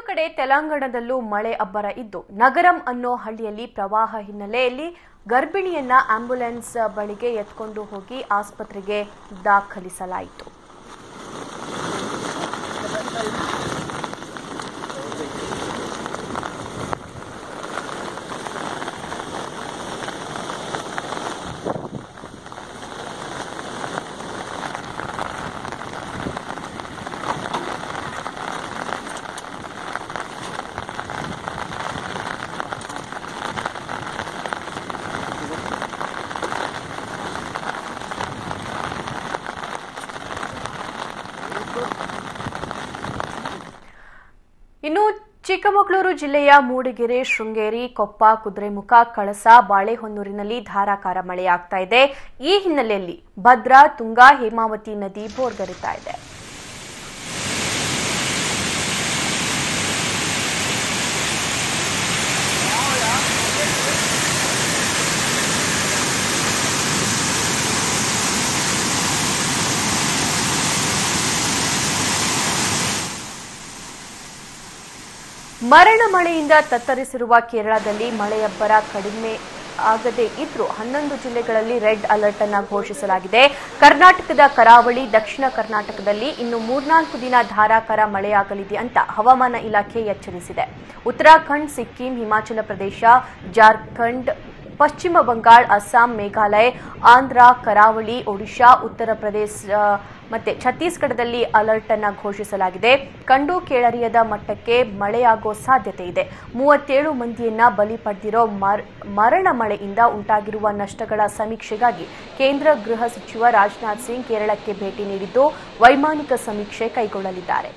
ಕಡೆ ತೆಲಂಗಾಣದಲ್ಲೂ ಮಳೆ ಅಬ್ಬರ ಇದ್ದು ನಗರಂ ಅನ್ನೋ ಹಳ್ಳಿಯಲ್ಲಿ ಪ್ರವಾಹ ಹಿನ್ನೆಲೆಯಲ್ಲಿ ಗರ್ಭಿಣಿಯನ್ನ ಆಂಬ್ಯುಲೆನ್ಸ್ ಬಳಿಗೆ ಎತ್ಕೊಂಡು ಹೋಗಿ ಆಸ್ಪತ್ರೆಗೆ ದಾಖಲಿಸಲಾಯಿತು. ಇನ್ನು ಚಿಕ್ಕಮಗಳೂರು ಜಿಲ್ಲೆಯ ಮೂಡಿಗೆರೆ, ಶೃಂಗೇರಿ, ಕೊಪ್ಪ, ಕುದುರೆಮುಖ, ಕಳಸ, ಬಾಳೆಹೊನ್ನೂರಿನಲ್ಲಿ ಧಾರಾಕಾರ ಮಳೆಯಾಗ್ತಾ ಇದೆ. ಈ ಹಿನ್ನೆಲೆಯಲ್ಲಿ ಭದ್ರಾ, ತುಂಗಾ, ಹೇಮಾವತಿ ನದಿ ಭೋರ್ಗರೆತಾ ಇದೆ. ಮರಣ ಮಳೆಯಿಂದ ತತ್ತರಿಸಿರುವ ಕೇರಳದಲ್ಲಿ ಮಳೆಯಬ್ಬರ ಕಡಿಮೆ ಆಗದೇ ಇದ್ರೂ 11 ಜಿಲ್ಲೆಗಳಲ್ಲಿ ರೆಡ್ ಅಲರ್ಟ್ ಅನ್ನು ಘೋಷಿಸಲಾಗಿದೆ. ಕರ್ನಾಟಕದ ಕರಾವಳಿ, ದಕ್ಷಿಣ ಕರ್ನಾಟಕದಲ್ಲಿ ಇನ್ನು 3-4 ದಿನ ಧಾರಾಕಾರ ಮಳೆಯಾಗಲಿದೆ ಅಂತ ಹವಾಮಾನ ಇಲಾಖೆ ಎಚ್ಚರಿಸಿದೆ. ಉತ್ತರಾಖಂಡ್, ಸಿಕ್ಕಿಂ, ಹಿಮಾಚಲ ಪ್ರದೇಶ, ಜಾರ್ಖಂಡ್, ಪಶ್ಚಿಮ ಬಂಗಾಳ, ಅಸ್ಸಾಂ, ಮೇಘಾಲಯ, ಆಂಧ್ರ, ಕರಾವಳಿ, ಒಡಿಶಾ, ಉತ್ತರ ಪ್ರದೇಶ ಮತ್ತೆ ಛತ್ತೀಸ್ಗಢದಲ್ಲಿ ಅಲರ್ಟ್ ಅನ್ನು ಘೋಷಿಸಲಾಗಿದೆ. ಕಂಡು ಕೇಳರಿಯದ ಮಟ್ಟಕ್ಕೆ ಮಳೆಯಾಗೋ ಸಾಧ್ಯತೆ ಇದೆ. 37 ಮಂದಿಯನ್ನ ಬಲಿ ಪಡೆದಿರೋ ಮರಣ ಮಳೆಯಿಂದ ಉಂಟಾಗಿರುವ ನಷ್ಟಗಳ ಸಮೀಕ್ಷೆಗಾಗಿ ಕೇಂದ್ರ ಗೃಹ ಸಚಿವ ರಾಜನಾಥ್ ಸಿಂಗ್ ಕೇರಳಕ್ಕೆ ಭೇಟಿ ನೀಡಿದ್ದು ವೈಮಾನಿಕ ಸಮೀಕ್ಷೆ ಕೈಗೊಳ್ಳಲಿದ್ದಾರೆ.